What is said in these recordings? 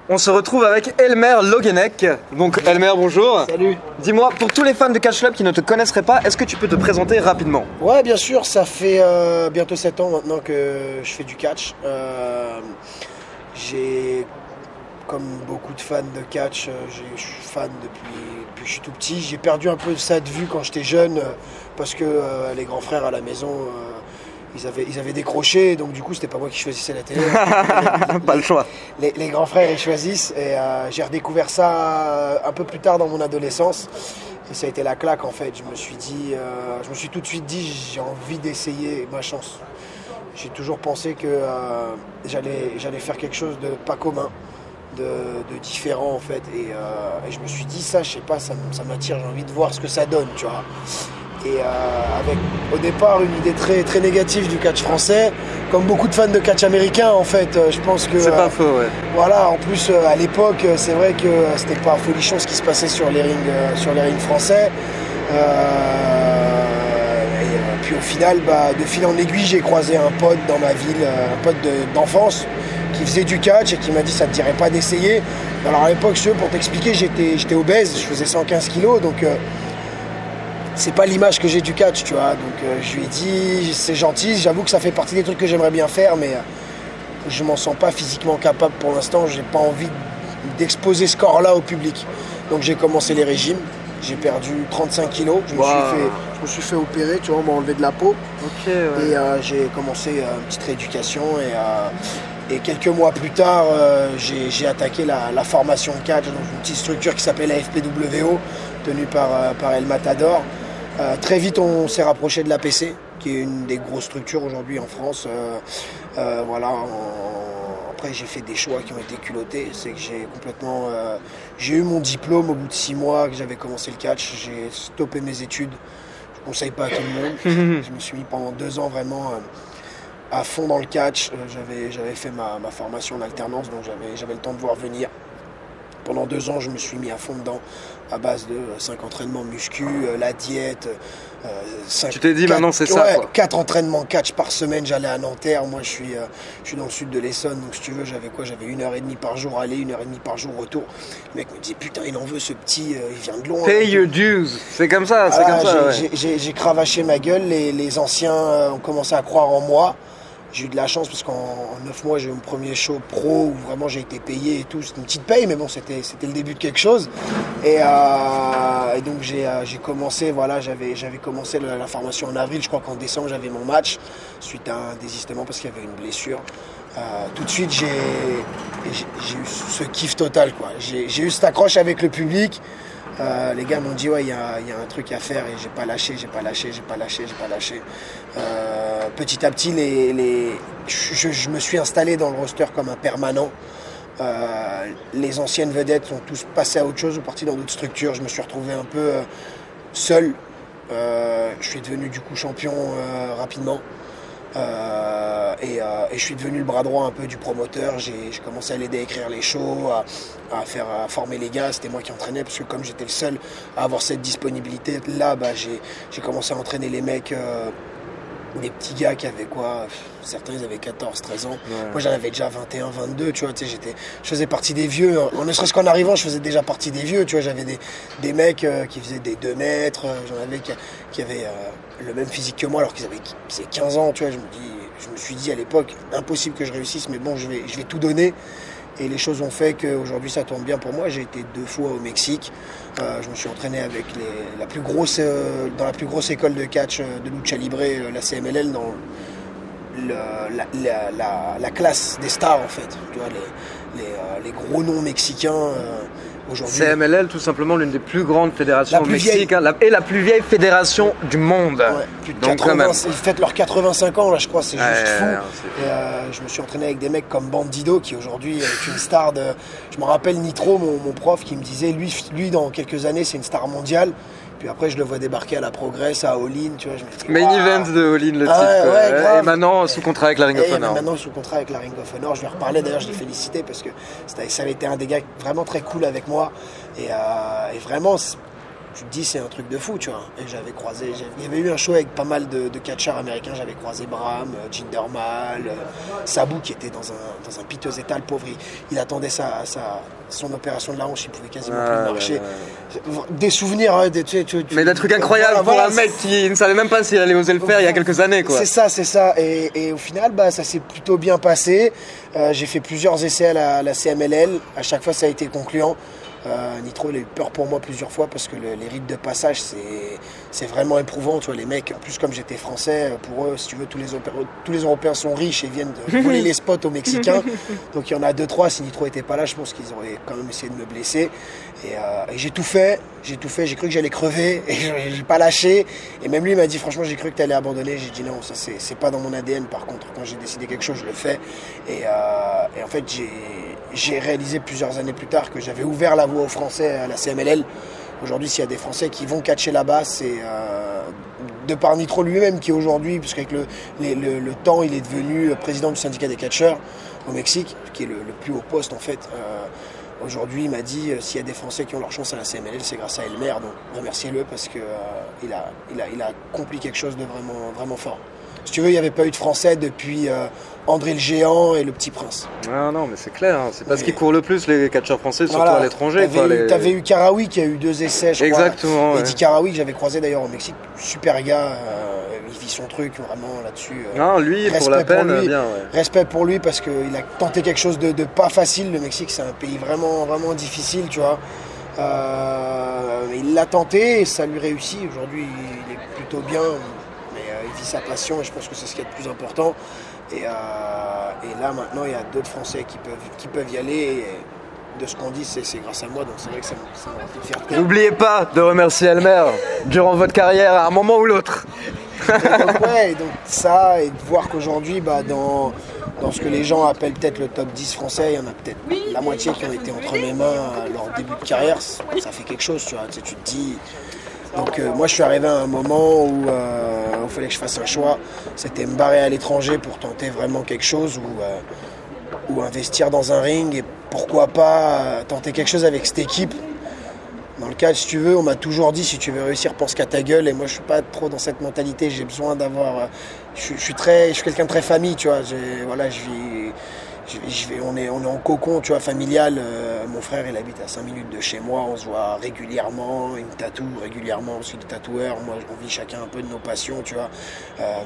On se retrouve avec Elmer Loguenec. Donc Elmer, bonjour. Salut. Dis-moi, pour tous les fans de Catch Club qui ne te connaisseraient pas, est-ce que tu peux te présenter rapidement? Ouais, bien sûr, ça fait bientôt 7 ans maintenant que je fais du catch. J'ai, comme beaucoup de fans de catch, je suis fan depuis que je suis tout petit. J'ai perdu un peu ça de vue quand j'étais jeune parce que les grands frères à la maison... Ils avaient décroché, donc du coup c'était pas moi qui choisissais la télé. Pas le choix. Les grands frères ils choisissent et j'ai redécouvert ça un peu plus tard dans mon adolescence. Et ça a été la claque en fait. Je me suis tout de suite dit j'ai envie d'essayer ma chance. J'ai toujours pensé que j'allais faire quelque chose de pas commun, de différent en fait. Et je me suis dit ça, je sais pas, ça m'attire, j'ai envie de voir ce que ça donne, tu vois. Et avec au départ une idée très, très négative du catch français, comme beaucoup de fans de catch américain en fait, je pense que... C'est pas faux, ouais. Voilà, en plus à l'époque, c'est vrai que c'était pas folichon ce qui se passait sur les rings français. Puis au final, de fil en aiguille, j'ai croisé un pote dans ma ville, un pote d'enfance, qui faisait du catch et qui m'a dit ça te dirait pas d'essayer. Alors à l'époque, pour t'expliquer, j'étais obèse, je faisais 115 kilos, donc... c'est pas l'image que j'ai du catch, tu vois. Donc je lui ai dit, c'est gentil, j'avoue que ça fait partie des trucs que j'aimerais bien faire, mais je m'en sens pas physiquement capable pour l'instant. J'ai pas envie d'exposer ce corps-là au public. Donc j'ai commencé les régimes, j'ai perdu 35 kilos, je me suis fait opérer, tu vois, on m'a enlevé de la peau. Ok, ouais. Et j'ai commencé une petite rééducation et quelques mois plus tard, j'ai attaqué la formation de catch dans une petite structure qui s'appelle la FPWO, tenue par El Matador. Très vite, on s'est rapproché de l'APC, qui est une des grosses structures aujourd'hui en France. Voilà. Après, j'ai fait des choix qui ont été culottés. C'est que j'ai eu mon diplôme au bout de 6 mois que j'avais commencé le catch. J'ai stoppé mes études. Je ne conseille pas à tout le monde. Je me suis mis pendant 2 ans vraiment à fond dans le catch. J'avais fait ma formation en alternance, donc j'avais le temps de voir venir. Pendant 2 ans, je me suis mis à fond dedans, à base de 5 entraînements muscu, la diète. Tu t'es dit maintenant c'est ça, quoi. 4 entraînements catch par semaine, j'allais à Nanterre. Moi, je suis dans le sud de l'Essonne, donc si tu veux, j'avais 1h30 par jour aller, 1h30 par jour retour. Le mec me dit, putain, il en veut ce petit, il vient de loin. Pay your dues, c'est comme ça, c'est comme ça. Ouais. J'ai cravaché ma gueule, les anciens ont commencé à croire en moi. J'ai eu de la chance parce qu'en 9 mois, j'ai eu mon premier show pro où vraiment j'ai été payé et tout. C'était une petite paye, mais bon, c'était le début de quelque chose. Et donc j'ai commencé, voilà, j'avais commencé la formation en avril. Je crois qu'en décembre, j'avais mon match suite à un désistement parce qu'il y avait une blessure. Tout de suite, j'ai eu ce kiff total, quoi. J'ai eu cette accroche avec le public. Les gars m'ont dit ouais, il y a un truc à faire et j'ai pas lâché. Petit à petit, je me suis installé dans le roster comme un permanent. Les anciennes vedettes sont tous passées à autre chose ou parties dans d'autres structures. Je me suis retrouvé un peu seul. Je suis devenu du coup champion rapidement. Et je suis devenu le bras droit un peu du promoteur. J'ai commencé à l'aider à écrire les shows, à former les gars. C'était moi qui entraînais parce que comme j'étais le seul à avoir cette disponibilité là, j'ai commencé à entraîner les mecs, des petits gars qui avaient quoi, certains ils avaient 14, 13 ans. Ouais. Moi j'en avais déjà 21, 22, tu vois, je faisais partie des vieux. Ne serait-ce qu'en arrivant, je faisais déjà partie des vieux, tu vois, j'avais des mecs qui faisaient des 2 mètres, j'en avais qui avaient le même physique que moi alors qu'ils avaient 15 ans, tu vois, je me suis dit à l'époque, impossible que je réussisse, mais bon, je vais tout donner. Et les choses ont fait qu'aujourd'hui ça tourne bien pour moi. J'ai été 2 fois au Mexique. Je me suis entraîné avec dans la plus grosse école de catch de lucha libre, la CMLL, dans la classe des stars en fait. Tu vois, les gros noms mexicains aujourd'hui. CMLL, tout simplement l'une des plus grandes fédérations au Mexique et la plus vieille fédération du monde. Ouais, plus de 80, ils fêtent leurs 85 ans là, je crois, c'est juste fou. Et, je me suis entraîné avec des mecs comme Bandido qui aujourd'hui est une star de... Je me rappelle Nitro, mon prof, qui me disait lui dans quelques années c'est une star mondiale. Puis après, je le vois débarquer à la Progress, à All In, tu vois. Je me dis, Main event de All In, le titre. Ouais, et maintenant, sous contrat avec la Ring of Honor. Maintenant, sous contrat avec la Ring of Honor. Je lui ai reparlé, d'ailleurs, je l'ai félicité parce que ça avait été un des gars vraiment très cool avec moi. Et vraiment, tu te dis c'est un truc de fou, tu vois. Et j'avais croisé, il y avait eu un show avec pas mal de catcheurs américains, j'avais croisé Bram, Jinder Mahal, Sabu qui était dans un piteux état, le pauvre, il attendait son opération de la hanche, il pouvait quasiment plus marcher. Des souvenirs, hein, mais des trucs incroyables pour un mec qui ne savait même pas s'il allait oser le faire il y a quelques années, quoi. C'est ça. Et au final, ça s'est plutôt bien passé. J'ai fait plusieurs essais à la CMLL. À chaque fois, ça a été concluant. Nitro, il a eu peur pour moi plusieurs fois parce que les rites de passage, c'est vraiment éprouvant. Tu vois, les mecs, en plus, comme j'étais français, pour eux, si tu veux, tous les Européens sont riches et viennent de voler les spots aux Mexicains. Donc il y en a 2-3. Si Nitro n'était pas là, je pense qu'ils auraient quand même essayé de me blesser. Et j'ai tout fait. J'ai cru que j'allais crever et j'ai pas lâché. Et même lui il m'a dit, franchement, j'ai cru que tu allais abandonner. J'ai dit non, ça c'est pas dans mon ADN. Par contre, quand j'ai décidé quelque chose, je le fais. Et en fait, j'ai réalisé plusieurs années plus tard que j'avais ouvert la voie aux Français à la CMLL. Aujourd'hui, s'il y a des Français qui vont catcher là-bas, c'est de par Nitro lui-même qui aujourd'hui, puisqu'avec le temps, il est devenu président du syndicat des catcheurs au Mexique, qui est le plus haut poste en fait. Aujourd'hui, il m'a dit s'il y a des Français qui ont leur chance à la CMLL, c'est grâce à Elmer. Donc remerciez-le parce que il a accompli quelque chose de vraiment, vraiment fort. Si tu veux, il n'y avait pas eu de Français depuis André le Géant et le Petit Prince. Ah non, mais c'est clair, hein. C'est parce qu'ils courent le plus, les catcheurs français, surtout à l'étranger. T'avais eu Karawi qui a eu 2 essais, je crois. Exactement. Eddie Karawi, que j'avais croisé d'ailleurs au Mexique. Super gars, il vit son truc vraiment là-dessus. Non, lui, pour la peine, bien. Ouais. Respect pour lui parce qu'il a tenté quelque chose de pas facile. Le Mexique, c'est un pays vraiment, vraiment difficile, tu vois. Il l'a tenté et ça lui réussit. Aujourd'hui, il est plutôt bien. Il vit sa passion et je pense que c'est ce qui est le plus important. Et là maintenant il y a d'autres Français qui peuvent y aller. Et de ce qu'on dit, c'est grâce à moi, donc c'est vrai que ça m'a fait fierté. N'oubliez pas de remercier Elmer durant votre carrière à un moment ou l'autre. donc ça, et de voir qu'aujourd'hui, dans ce que les gens appellent peut-être le top 10 français, il y en a peut-être la moitié qui ont été entre mes mains à leur début de carrière, ça fait quelque chose, tu vois, tu te dis. Donc moi je suis arrivé à un moment où il fallait que je fasse un choix, c'était me barrer à l'étranger pour tenter vraiment quelque chose ou investir dans un ring et pourquoi pas tenter quelque chose avec cette équipe. Dans le cadre, si tu veux, on m'a toujours dit si tu veux réussir, pense qu'à ta gueule et moi je suis pas trop dans cette mentalité, j'ai besoin d'avoir... Je suis quelqu'un de très famille, tu vois, on est en cocon, tu vois, familial. Mon frère, il habite à 5 minutes de chez moi. On se voit régulièrement. Il me tatoue régulièrement. Je suis tatoueur. Moi, on vit chacun un peu de nos passions, tu vois.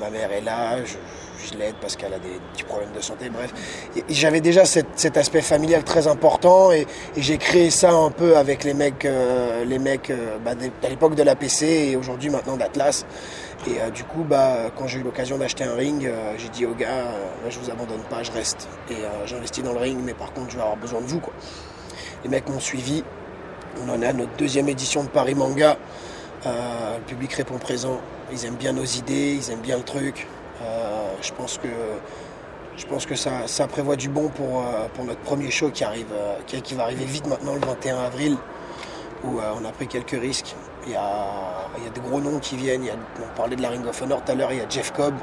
Ma mère est là. Je l'aide parce qu'elle a des petits problèmes de santé. Bref, et j'avais déjà cet aspect familial très important et j'ai créé ça un peu avec les mecs à l'époque de l'APC et aujourd'hui maintenant d'Atlas. Et du coup, quand j'ai eu l'occasion d'acheter un ring, j'ai dit aux gars, je vous abandonne pas, je reste. Et j'investis dans le ring, mais par contre, je vais avoir besoin de vous, quoi. Les mecs m'ont suivi. On en est à notre 2e édition de Paris Manga. Le public répond présent. Ils aiment bien nos idées, ils aiment bien le truc. Je pense que ça prévoit du bon pour notre premier show qui va arriver vite maintenant, le 21 avril, où on a pris quelques risques. Il y a des gros noms qui viennent. On parlait de la Ring of Honor tout à l'heure, il y a Jeff Cobb,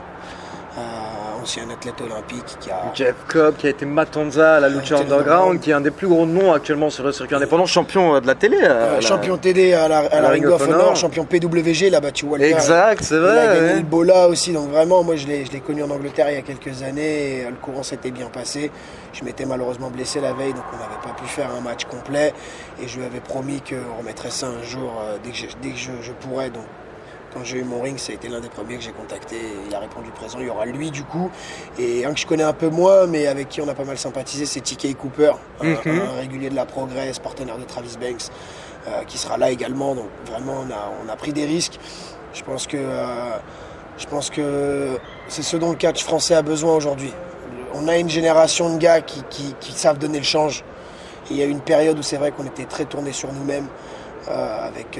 ancien athlète olympique. Jeff Cobb qui a été Matanza à la Lucha Underground, qui est un des plus gros noms actuellement sur le circuit indépendant, champion de la télé. Champion TD à la Ring of Honor, champion PWG, il a battu Walter. Exact, c'est vrai. Il a gagné le Bola aussi, donc vraiment, moi je l'ai connu en Angleterre il y a quelques années, et le courant s'était bien passé. Je m'étais malheureusement blessé la veille, donc on n'avait pas pu faire un match complet, et je lui avais promis qu'on remettrait ça un jour dès que je pourrais. Donc quand j'ai eu mon ring, ça a été l'un des premiers que j'ai contacté. Il a répondu présent. Il y aura lui du coup. Et un que je connais un peu moins, mais avec qui on a pas mal sympathisé, c'est TK Cooper, un régulier de la Progress, partenaire de Travis Banks, qui sera là également. Donc vraiment, on a pris des risques. Je pense que c'est ce dont le catch français a besoin aujourd'hui. On a une génération de gars qui savent donner le change. Et il y a eu une période où c'est vrai qu'on était très tourné sur nous-mêmes. Avec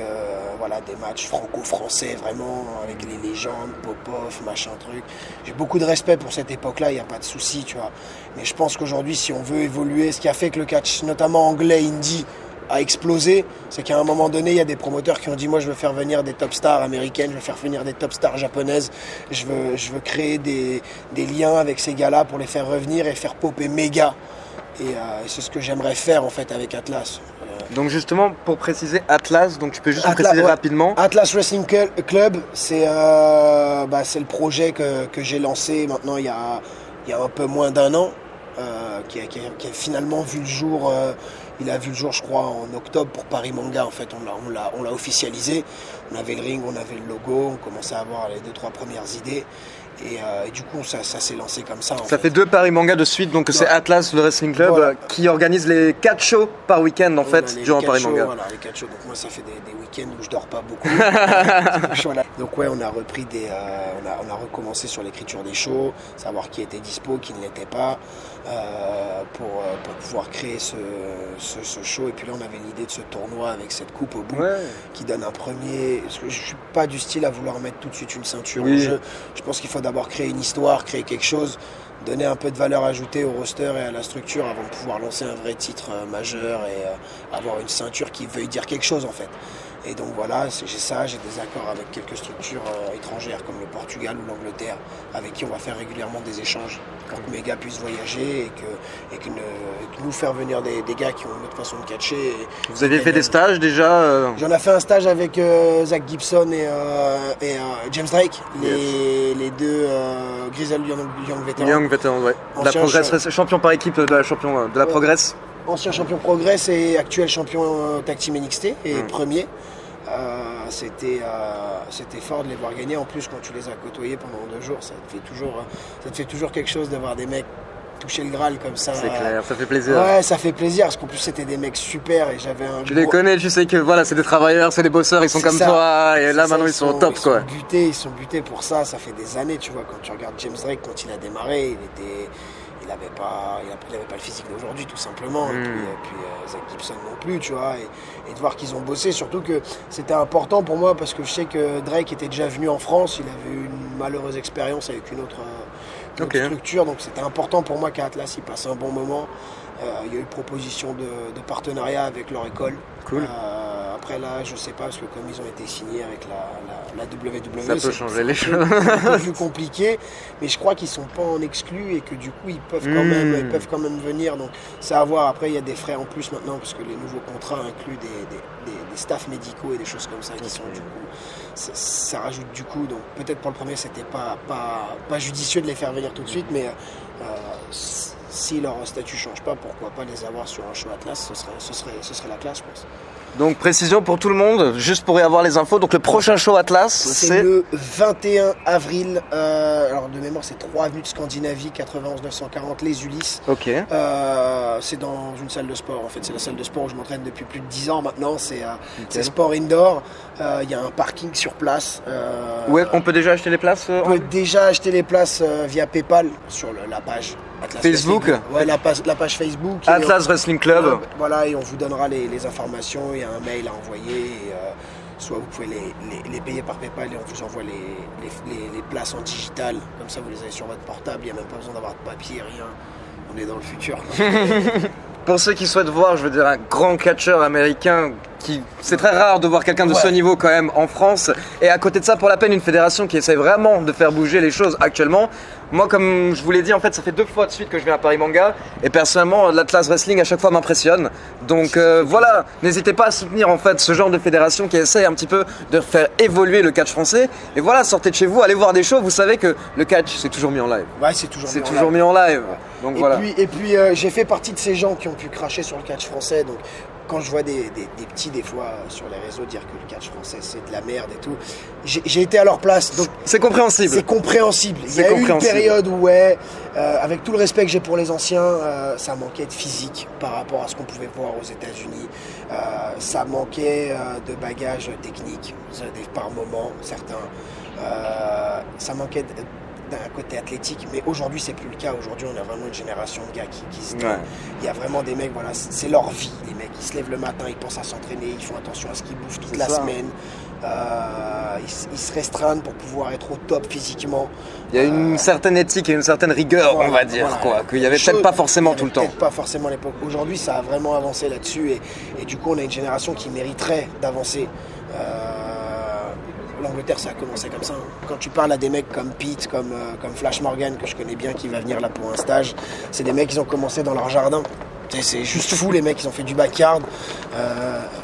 des matchs franco-français vraiment, avec les légendes, Popov, machin truc. J'ai beaucoup de respect pour cette époque-là, il n'y a pas de souci, tu vois. Mais je pense qu'aujourd'hui, si on veut évoluer, ce qui a fait que le catch, notamment anglais, indie, a explosé, c'est qu'à un moment donné, il y a des promoteurs qui ont dit moi je veux faire venir des top stars américaines, je veux faire venir des top stars japonaises, je veux créer des liens avec ces gars-là pour les faire revenir et faire popper méga. Et c'est ce que j'aimerais faire en fait avec Atlas. Donc justement, pour préciser, Atlas, donc tu peux juste me préciser rapidement. Atlas Wrestling Club, c'est le projet que j'ai lancé maintenant il y a un peu moins d'un an, qui a finalement vu le jour. Il a vu le jour, je crois, en octobre pour Paris Manga. En fait, on l'a officialisé. On avait le ring, on avait le logo, on commençait à avoir les 2-3 premières idées. Et du coup, ça s'est lancé comme ça. Ça fait 2 Paris Manga de suite, donc c'est Atlas, le Wrestling Club, qui organise les 4 shows par week-end en fait, durant Paris Manga. Voilà, les 4 shows. Donc moi, ça fait des week-ends où je dors pas beaucoup. Donc ouais, on a repris on a recommencé sur l'écriture des shows, savoir qui était dispo, qui ne l'était pas, pour pouvoir créer ce show. Et puis là, on avait l'idée de ce tournoi avec cette coupe au bout, qui donne un premier. Parce que je suis pas du style à vouloir mettre tout de suite une ceinture au jeu. Je pense qu'il faut d'abord créer une histoire, créer quelque chose, donner un peu de valeur ajoutée au roster et à la structure avant de pouvoir lancer un vrai titre majeur et avoir une ceinture qui veuille dire quelque chose en fait. Et donc voilà, j'ai des accords avec quelques structures étrangères comme le Portugal ou l'Angleterre, avec qui on va faire régulièrement des échanges pour que mes gars puissent voyager et que nous faire venir des gars qui ont une autre façon de catcher. Vous aviez fait des stages déjà J'en ai fait un stage avec Zach Gibson et James Drake, les deux Grizzled Young Veterans. Young Veterans, ouais. La Progress, champion par équipe de la Progress. Ancien champion Progress et actuel champion Tag Team NXT et premier. C'était fort de les voir gagner. En plus, quand tu les as côtoyés pendant 2 jours, ça te fait toujours quelque chose de voir des mecs toucher le Graal comme ça. C'est clair, ça fait plaisir. Ouais, ça fait plaisir parce qu'en plus c'était des mecs super et j'avais un. Tu les connais, tu sais que voilà, c'est des travailleurs, c'est des bosseurs, ils sont comme toi et là maintenant ils sont au top quoi. Ils sont butés pour ça. Ça fait des années, tu vois. Quand tu regardes James Drake, quand il a démarré, il avait pas le physique d'aujourd'hui tout simplement. Et puis Zach Gibson non plus, tu vois. Et de voir qu'ils ont bossé, surtout que c'était important pour moi parce que je sais que Drake était déjà venu en France, il avait eu une malheureuse expérience avec une autre structure, donc c'était important pour moi qu'à Atlas il passe un bon moment. Il y a eu proposition de partenariat avec leur école. Cool. Après là, je sais pas parce que comme ils ont été signés avec la WWE, ça peut changer les choses. C'est un peu plus compliqué, mais je crois qu'ils sont pas en exclus et que du coup ils peuvent quand même venir. Donc c'est à voir. Après il y a des frais en plus maintenant parce que les nouveaux contrats incluent des staffs médicaux et des choses comme ça qui sont du coup ça rajoute du coup. Donc peut-être pour le premier c'était pas judicieux de les faire venir tout de suite, mais si leur statut change pas, pourquoi pas les avoir sur un show Atlas, ce serait la classe, je pense. Donc précision pour tout le monde, juste pour y avoir les infos, donc le prochain show Atlas, c'est le 21 avril, alors de mémoire c'est 3 avenues de Scandinavie, 91 940, les Ulysses. Ok. C'est dans une salle de sport en fait, c'est la salle de sport où je m'entraîne depuis plus de 10 ans maintenant, c'est sport indoor, il y a un parking sur place. Ouais, on peut déjà acheter les places On peut déjà acheter les places via PayPal sur la page Atlas Facebook. Ouais, la page Facebook. Atlas Wrestling Club. Voilà, et on vous donnera les informations, il y a un mail à envoyer, et, soit vous pouvez les payer par PayPal et on vous envoie les places en digital, comme ça vous les avez sur votre portable, il n'y a même pas besoin d'avoir de papier, rien, on est dans le futur. Pour ceux qui souhaitent voir, je veux dire, un grand catcheur américain, c'est très rare de voir quelqu'un de ce niveau quand même en France. Et à côté de ça, pour la peine, une fédération qui essaie vraiment de faire bouger les choses actuellement. Moi, comme je vous l'ai dit, en fait, ça fait 2 fois de suite que je viens à Paris Manga. Et personnellement, l'Atlas Wrestling à chaque fois m'impressionne. Donc voilà, n'hésitez pas à soutenir en fait ce genre de fédération qui essaie un petit peu de faire évoluer le catch français. Et voilà, sortez de chez vous, allez voir des shows. Vous savez que le catch, c'est toujours mis en live. Ouais, c'est toujours mis en live. Donc voilà. Et puis j'ai fait partie de ces gens qui ont pu cracher sur le catch français. Donc quand je vois des petits des fois sur les réseaux dire que le catch français c'est de la merde et tout, j'ai été à leur place. Donc c'est compréhensible. C'est compréhensible. Il y a eu une période où avec tout le respect que j'ai pour les anciens, ça manquait de physique par rapport à ce qu'on pouvait voir aux États-Unis. Ça manquait de bagages techniques par moments, certains. Ça manquait d'un côté athlétique, mais aujourd'hui c'est plus le cas. Aujourd'hui on a vraiment une génération de gars qui se traînent. Il y a vraiment des mecs, voilà, c'est leur vie, les mecs, ils se lèvent le matin, ils pensent à s'entraîner, ils font attention à ce qu'ils bouffent toute la semaine, ils se restreignent pour pouvoir être au top physiquement. Il y a une certaine éthique et une certaine rigueur, on va dire, qu'il y avait peut-être pas forcément tout le temps. Peut-être pas forcément à l'époque. Aujourd'hui ça a vraiment avancé là-dessus et du coup on a une génération qui mériterait d'avancer. L'Angleterre, ça a commencé comme ça. Quand tu parles à des mecs comme Pete, comme Flash Morgan, que je connais bien, qui va venir là pour un stage, c'est des mecs qui ont commencé dans leur jardin. C'est juste fou, les mecs, ils ont fait du backyard.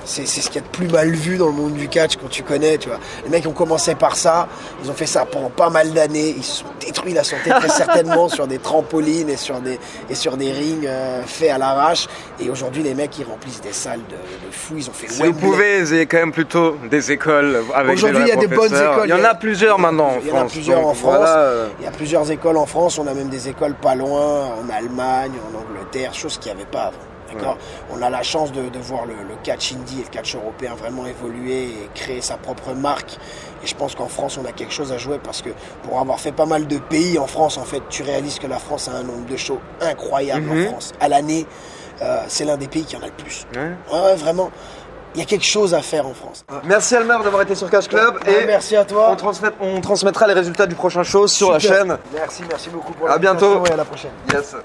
C'est ce qu'il y a de plus mal vu dans le monde du catch quand tu connais, tu vois. Les mecs ont commencé par ça, ils ont fait ça pendant pas mal d'années, ils se sont détruits la santé très certainement sur des trampolines et sur des rings faits à l'arrache. Et aujourd'hui, les mecs, ils remplissent des salles de fous, ils ont fait Si vous pouvez, il y a quand même plutôt des écoles avec aujourd'hui, il y a des bonnes écoles. Il y en a plusieurs maintenant en France. Il y en a plusieurs en France. Il y a plusieurs écoles en France. On a même des écoles pas loin, en Allemagne, en Angleterre, chose qu'il n'y avait pas avant. D'accord. On a la chance de voir le catch indie et le catch européen vraiment évoluer et créer sa propre marque. Et je pense qu'en France, on a quelque chose à jouer parce que pour avoir fait pas mal de pays en France, en fait, tu réalises que la France a un nombre de shows incroyable en France. À l'année, c'est l'un des pays qui en a le plus. Ouais, vraiment. Il y a quelque chose à faire en France. Merci Almer d'avoir été sur Catch Club. Et merci à toi. On transmettra les résultats du prochain show sur la chaîne. Merci beaucoup pour l'invitation. À bientôt. Et à la prochaine. Yes.